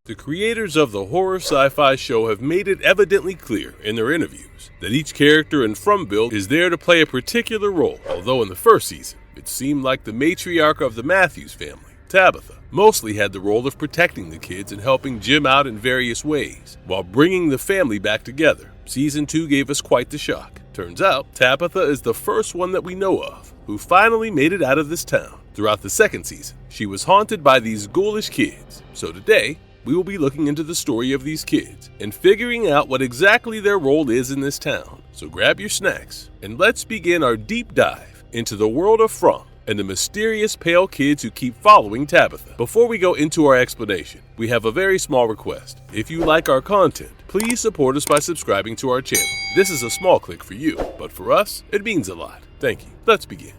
The creators of the horror sci-fi show have made it evidently clear in their interviews that each character in Fromville is there to play a particular role, although in the first season, it seemed like the matriarch of the Matthews family, Tabitha, mostly had the role of protecting the kids and helping Jim out in various ways, while bringing the family back together. Season 2 gave us quite the shock. Turns out, Tabitha is the first one that we know of who finally made it out of this town. Throughout the second season, she was haunted by these ghoulish kids. So today, we will be looking into the story of these kids and figuring out what exactly their role is in this town. So grab your snacks and let's begin our deep dive into the world of From and the mysterious pale kids who keep following Tabitha. Before we go into our explanation, we have a very small request. If you like our content, please support us by subscribing to our channel. This is a small click for you, but for us, it means a lot. Thank you. Let's begin.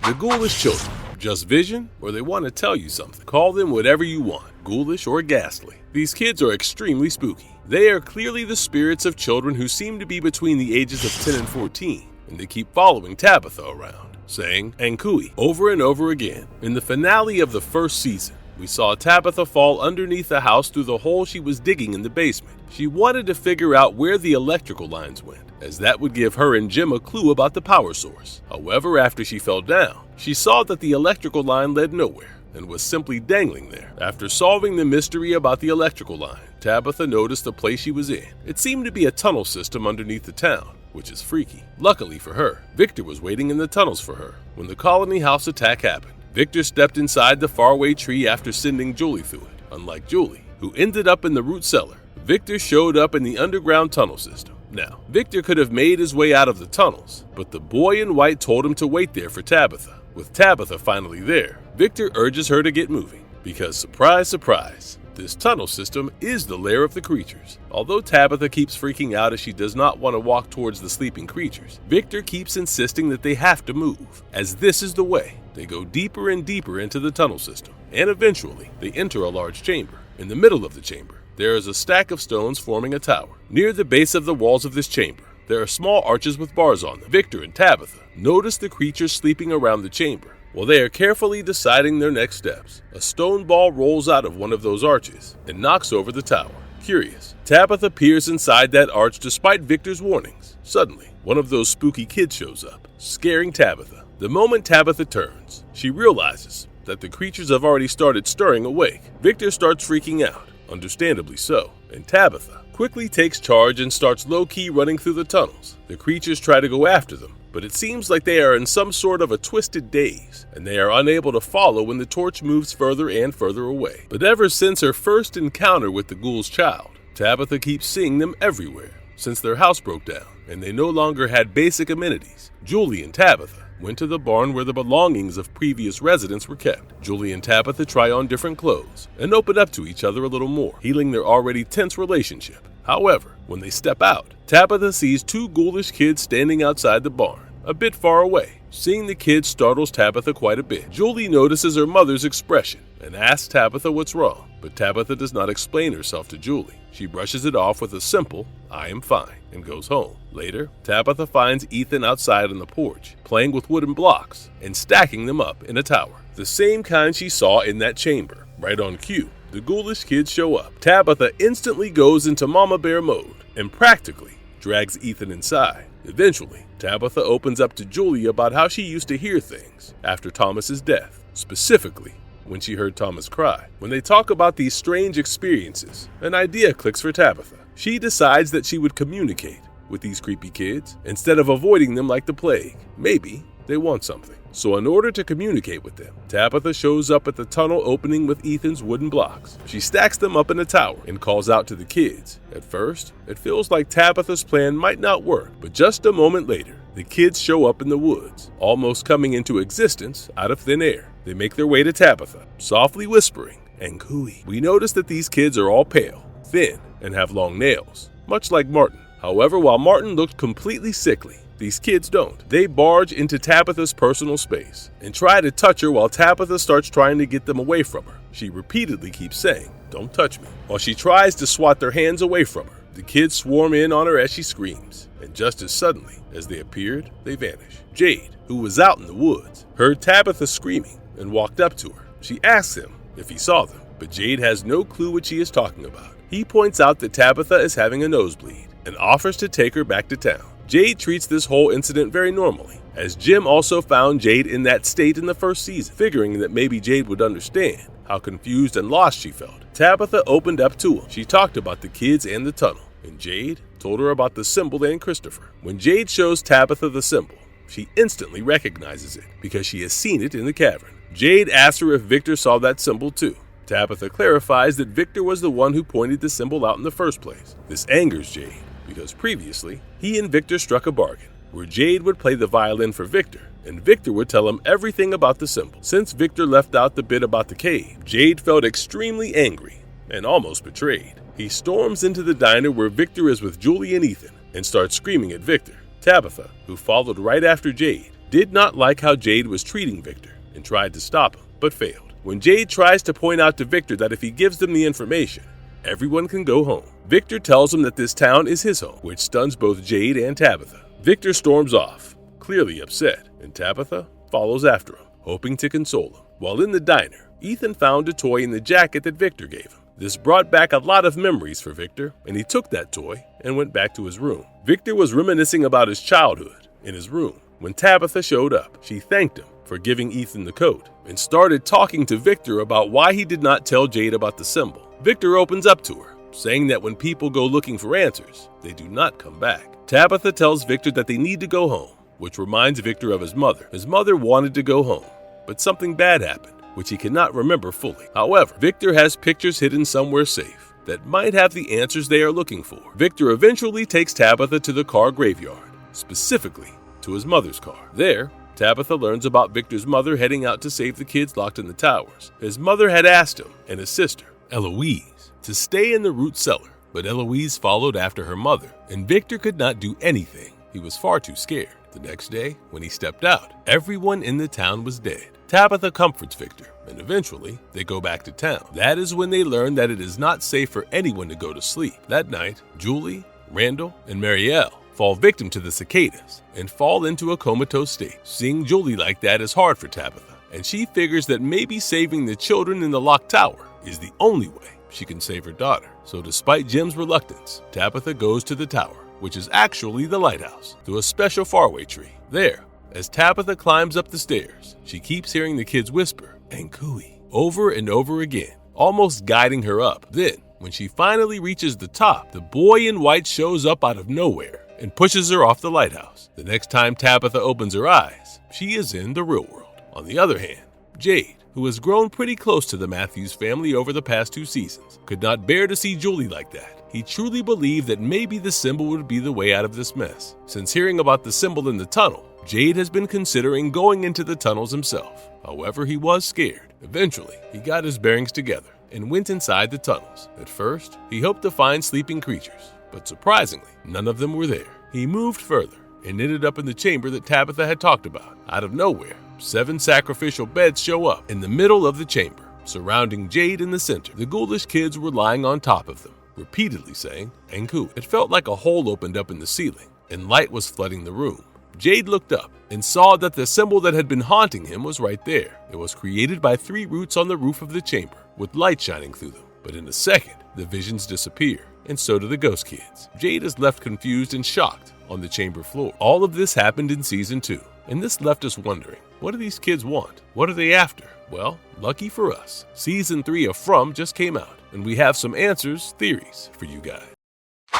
The Ghoulish Children. Just vision, or they want to tell you something. Call them whatever you want, ghoulish or ghastly. These kids are extremely spooky. They are clearly the spirits of children who seem to be between the ages of 10 and 14, and they keep following Tabitha around, saying "Ankui" over and over again. In the finale of the first season, we saw Tabitha fall underneath the house through the hole she was digging in the basement. She wanted to figure out where the electrical lines went, as that would give her and Jim a clue about the power source. However, after she fell down, she saw that the electrical line led nowhere and was simply dangling there. After solving the mystery about the electrical line, Tabitha noticed the place she was in. It seemed to be a tunnel system underneath the town, which is freaky. Luckily for her, Victor was waiting in the tunnels for her. When the colony house attack happened, Victor stepped inside the faraway tree after sending Julie through it. Unlike Julie, who ended up in the root cellar, Victor showed up in the underground tunnel system. Now, Victor could have made his way out of the tunnels, but the boy in white told him to wait there for Tabitha. With Tabitha finally there, Victor urges her to get moving, because surprise, surprise, this tunnel system is the lair of the creatures. Although Tabitha keeps freaking out as she does not want to walk towards the sleeping creatures, Victor keeps insisting that they have to move, as this is the way. They go deeper and deeper into the tunnel system, and eventually they enter a large chamber. In the middle of the chamber, there is a stack of stones forming a tower. Near the base of the walls of this chamber, there are small arches with bars on them. Victor and Tabitha notice the creatures sleeping around the chamber. While they are carefully deciding their next steps, a stone ball rolls out of one of those arches and knocks over the tower. Curious, Tabitha peers inside that arch despite Victor's warnings. Suddenly, one of those spooky kids shows up, scaring Tabitha. The moment Tabitha turns, she realizes that the creatures have already started stirring awake. Victor starts freaking out, understandably so, and Tabitha quickly takes charge and starts low-key running through the tunnels. The creatures try to go after them, but it seems like they are in some sort of a twisted daze, and they are unable to follow when the torch moves further and further away. But ever since her first encounter with the ghoul's child, Tabitha keeps seeing them everywhere. Since their house broke down, and they no longer had basic amenities, Julie and Tabitha went to the barn where the belongings of previous residents were kept. Julie and Tabitha try on different clothes and open up to each other a little more, healing their already tense relationship. However, when they step out, Tabitha sees two ghoulish kids standing outside the barn, a bit far away. Seeing the kids startles Tabitha quite a bit. Julie notices her mother's expression and asks Tabitha what's wrong, but Tabitha does not explain herself to Julie. She brushes it off with a simple, "I am fine," and goes home. Later, Tabitha finds Ethan outside on the porch, playing with wooden blocks and stacking them up in a tower. The same kind she saw in that chamber. Right on cue, the ghoulish kids show up. Tabitha instantly goes into Mama Bear mode and practically drags Ethan inside. Eventually, Tabitha opens up to Julie about how she used to hear things after Thomas's death, specifically when she heard Thomas cry. When they talk about these strange experiences, an idea clicks for Tabitha. She decides that she would communicate with these creepy kids instead of avoiding them like the plague. Maybe they want something. So in order to communicate with them, Tabitha shows up at the tunnel opening with Ethan's wooden blocks. She stacks them up in a tower and calls out to the kids. At first, it feels like Tabitha's plan might not work, but just a moment later, the kids show up in the woods, almost coming into existence out of thin air. They make their way to Tabitha, softly whispering, "Ankui." We notice that these kids are all pale, thin, and have long nails, much like Martin. However, while Martin looked completely sickly, these kids don't. They barge into Tabitha's personal space and try to touch her while Tabitha starts trying to get them away from her. She repeatedly keeps saying, "Don't touch me." While she tries to swat their hands away from her, the kids swarm in on her as she screams, and and just as suddenly as they appeared, they vanished. Jade, who was out in the woods, heard Tabitha screaming and walked up to her. She asks him if he saw them, but Jade has no clue what she is talking about. He points out that Tabitha is having a nosebleed and offers to take her back to town. Jade treats this whole incident very normally, as Jim also found Jade in that state in the first season, figuring that maybe Jade would understand how confused and lost she felt. Tabitha opened up to him. She talked about the kids and the tunnel, and Jade told her about the symbol and Christopher. When Jade shows Tabitha the symbol, she instantly recognizes it because she has seen it in the cavern. Jade asks her if Victor saw that symbol too. Tabitha clarifies that Victor was the one who pointed the symbol out in the first place. This angers Jade because previously, he and Victor struck a bargain where Jade would play the violin for Victor, and Victor would tell him everything about the symbol. Since Victor left out the bit about the cave, Jade felt extremely angry and almost betrayed. He storms into the diner where Victor is with Julie and Ethan and starts screaming at Victor. Tabitha, who followed right after Jade, did not like how Jade was treating Victor and tried to stop him, but failed. When Jade tries to point out to Victor that if he gives them the information, everyone can go home, Victor tells him that this town is his home, which stuns both Jade and Tabitha. Victor storms off, clearly upset, and Tabitha follows after him, hoping to console him. While in the diner, Ethan found a toy in the jacket that Victor gave him. This brought back a lot of memories for Victor, and he took that toy and went back to his room. Victor was reminiscing about his childhood in his room. When Tabitha showed up, she thanked him for giving Ethan the coat and started talking to Victor about why he did not tell Jade about the symbol. Victor opens up to her, saying that when people go looking for answers, they do not come back. Tabitha tells Victor that they need to go home, which reminds Victor of his mother. His mother wanted to go home, but something bad happened, which he cannot remember fully. However, Victor has pictures hidden somewhere safe that might have the answers they are looking for. Victor eventually takes Tabitha to the car graveyard, specifically to his mother's car. There, Tabitha learns about Victor's mother heading out to save the kids locked in the towers. His mother had asked him and his sister, Eloise, to stay in the root cellar, but Eloise followed after her mother, and Victor could not do anything. He was far too scared. The next day, when he stepped out, everyone in the town was dead. Tabitha comforts Victor, and eventually, they go back to town. That is when they learn that it is not safe for anyone to go to sleep. That night, Julie, Randall, and Marielle fall victim to the cicadas and fall into a comatose state. Seeing Julie like that is hard for Tabitha, and she figures that maybe saving the children in the locked tower is the only way she can save her daughter. So despite Jim's reluctance, Tabitha goes to the tower, which is actually the lighthouse, through a special faraway tree. There, as Tabitha climbs up the stairs, she keeps hearing the kids whisper, and cooey, over and over again, almost guiding her up. Then, when she finally reaches the top, the boy in white shows up out of nowhere and pushes her off the lighthouse. The next time Tabitha opens her eyes, she is in the real world. On the other hand, Jade, who has grown pretty close to the Matthews family over the past 2 seasons, could not bear to see Julie like that. He truly believed that maybe the symbol would be the way out of this mess. Since hearing about the symbol in the tunnel, Jade has been considering going into the tunnels himself. However, he was scared. Eventually, he got his bearings together and went inside the tunnels. At first, he hoped to find sleeping creatures, but surprisingly, none of them were there. He moved further and ended up in the chamber that Tabitha had talked about. Out of nowhere, 7 sacrificial beds show up in the middle of the chamber, surrounding Jade in the center. The ghoulish kids were lying on top of them, repeatedly saying, Anku. It felt like a hole opened up in the ceiling, and light was flooding the room. Jade looked up and saw that the symbol that had been haunting him was right there. It was created by 3 roots on the roof of the chamber, with light shining through them. But in a second, the visions disappear, and so do the ghost kids. Jade is left confused and shocked on the chamber floor. All of this happened in season 2, and this left us wondering, what do these kids want? What are they after? Well, lucky for us, season 3 of From just came out, and we have some theories for you guys.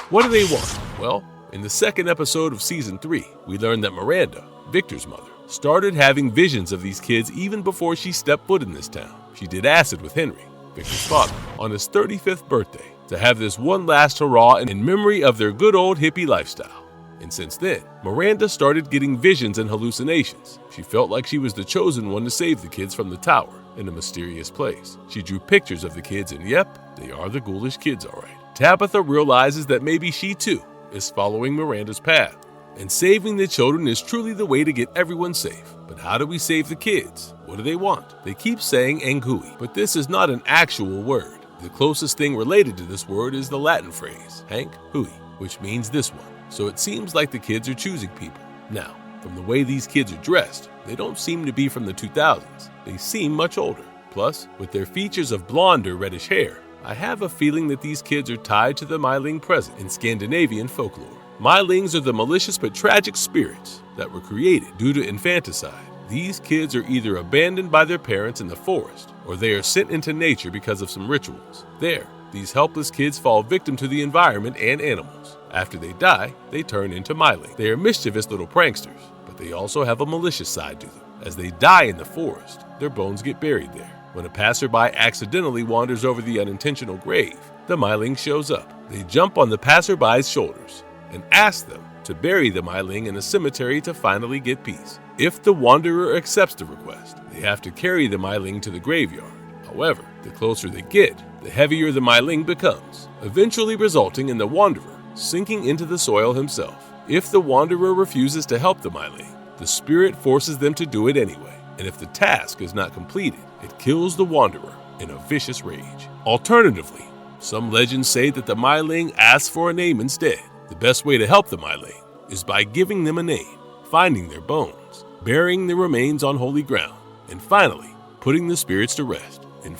What do they want? Well, in the second episode of season 3, we learned that Miranda, Victor's mother, started having visions of these kids even before she stepped foot in this town. She did acid with Henry, Victor's father, on his 35th birthday to have this one last hurrah in memory of their good old hippie lifestyle. And since then, Miranda started getting visions and hallucinations. She felt like she was the chosen one to save the kids from the tower in a mysterious place. She drew pictures of the kids, and yep, they are the ghoulish kids, all right. Tabitha realizes that maybe she too is following Miranda's path, and saving the children is truly the way to get everyone safe. But how do we save the kids? What do they want? They keep saying Angui, but this is not an actual word. The closest thing related to this word is the Latin phrase, Hank Hui, which means this one. so it seems like the kids are choosing people. Now, from the way these kids are dressed, they don't seem to be from the 2000s. They seem much older. Plus, with their features of blonde or reddish hair, I have a feeling that these kids are tied to the Myling present in Scandinavian folklore. Mylings are the malicious but tragic spirits that were created due to infanticide. These kids are either abandoned by their parents in the forest, or they are sent into nature because of some rituals. There, these helpless kids fall victim to the environment and animals. After they die, they turn into Myling. They are mischievous little pranksters, but they also have a malicious side to them. As they die in the forest, their bones get buried there. When a passerby accidentally wanders over the unintentional grave, the Myling shows up. They jump on the passerby's shoulders and ask them to bury the Myling in a cemetery to finally get peace. If the wanderer accepts the request, they have to carry the Myling to the graveyard. However, the closer they get, the heavier the Myling becomes, eventually resulting in the wanderer sinking into the soil himself. If the wanderer refuses to help the Myling, the spirit forces them to do it anyway, and if the task is not completed, it kills the wanderer in a vicious rage. Alternatively, some legends say that the Myling asks for a name instead. The best way to help the Myling is by giving them a name, finding their bones, burying their remains on holy ground, and finally, putting the spirits to rest. And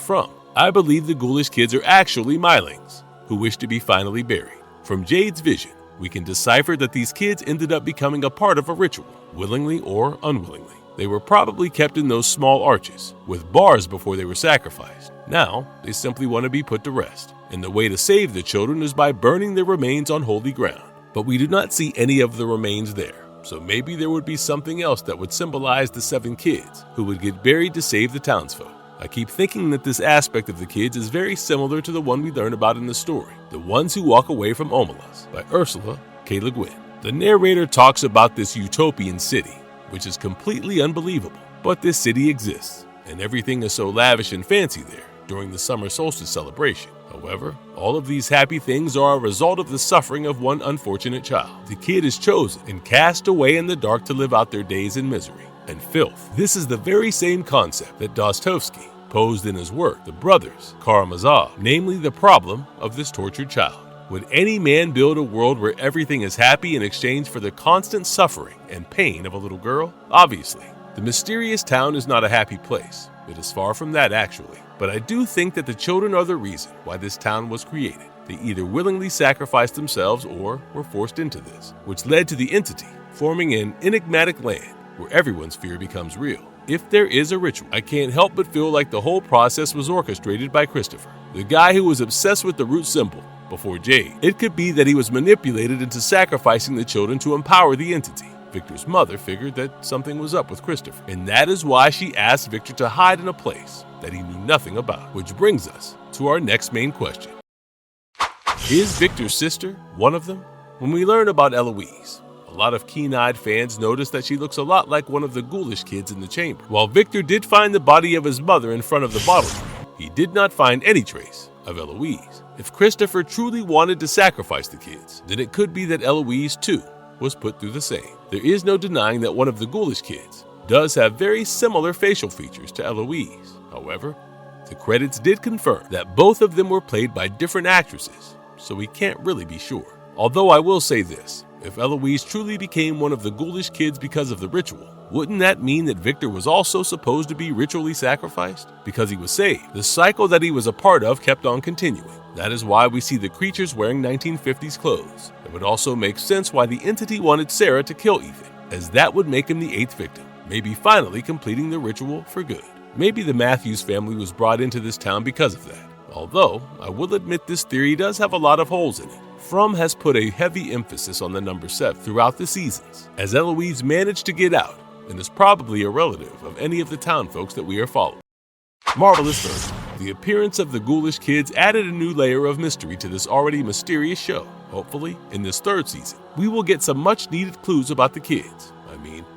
I believe the Ghoulish kids are actually Mylings who wish to be finally buried. From Jade's vision, we can decipher that these kids ended up becoming a part of a ritual, willingly or unwillingly. They were probably kept in those small arches, with bars before they were sacrificed. Now, they simply want to be put to rest, and the way to save the children is by burning their remains on holy ground. But we do not see any of the remains there, so maybe there would be something else that would symbolize the 7 kids who would get buried to save the townsfolk. I keep thinking that this aspect of the kids is very similar to the one we learn about in the story, The Ones Who Walk Away from Omelas by Ursula K. Le Guin. The narrator talks about this utopian city, which is completely unbelievable. But this city exists, and everything is so lavish and fancy there during the summer solstice celebration. However, all of these happy things are a result of the suffering of one unfortunate child. The kid is chosen and cast away in the dark to live out their days in misery and filth. This is the very same concept that Dostoevsky posed in his work, The Brothers Karamazov, namely the problem of this tortured child. Would any man build a world where everything is happy in exchange for the constant suffering and pain of a little girl? Obviously, the mysterious town is not a happy place. It is far from that, actually. But I do think that the children are the reason why this town was created. They either willingly sacrificed themselves or were forced into this, which led to the entity forming an enigmatic land where everyone's fear becomes real. If there is a ritual, I can't help but feel like the whole process was orchestrated by Christopher, the guy who was obsessed with the root symbol before Jade. It could be that he was manipulated into sacrificing the children to empower the entity. Victor's mother figured that something was up with Christopher, and that is why she asked Victor to hide in a place that he knew nothing about. Which brings us to our next main question. Is Victor's sister one of them? When we learn about Eloise, a lot of keen-eyed fans notice that she looks a lot like one of the Ghoulish kids in the chamber. While Victor did find the body of his mother in front of the bottle tree, he did not find any trace of Eloise. If Christopher truly wanted to sacrifice the kids, then it could be that Eloise, too, was put through the same. There is no denying that one of the Ghoulish kids does have very similar facial features to Eloise. However, the credits did confirm that both of them were played by different actresses, so we can't really be sure. Although I will say this, if Eloise truly became one of the Ghoulish kids because of the ritual, wouldn't that mean that Victor was also supposed to be ritually sacrificed? Because he was saved, the cycle that he was a part of kept on continuing. That is why we see the creatures wearing 1950s clothes. It would also make sense why the entity wanted Sarah to kill Ethan, as that would make him the 8th victim, maybe finally completing the ritual for good. Maybe the Matthews family was brought into this town because of that. Although, I will admit this theory does have a lot of holes in it. From has put a heavy emphasis on the number 7 throughout the seasons, as Eloise managed to get out and is probably a relative of any of the town folks that we are following. Marvelous Third. The appearance of the Ghoulish kids added a new layer of mystery to this already mysterious show. Hopefully, in this 3rd season, we will get some much-needed clues about the kids.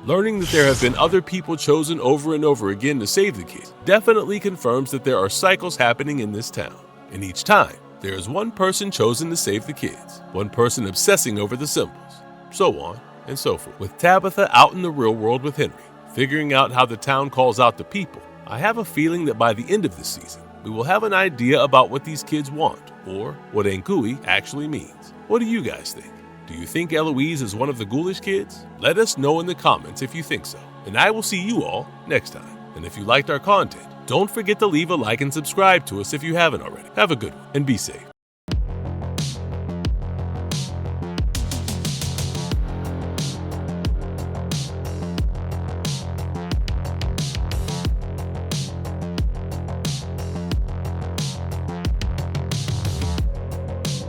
Learning that there have been other people chosen over and over again to save the kids definitely confirms that there are cycles happening in this town. And each time, there is one person chosen to save the kids, one person obsessing over the symbols, so on and so forth. With Tabitha out in the real world with Henry, figuring out how the town calls out the people, I have a feeling that by the end of this season, we will have an idea about what these kids want, or what Nkui actually means. What do you guys think? Do you think Eloise is one of the ghoulish kids? Let us know in the comments if you think so. And I will see you all next time. And if you liked our content, don't forget to leave a like and subscribe to us if you haven't already. Have a good one and be safe.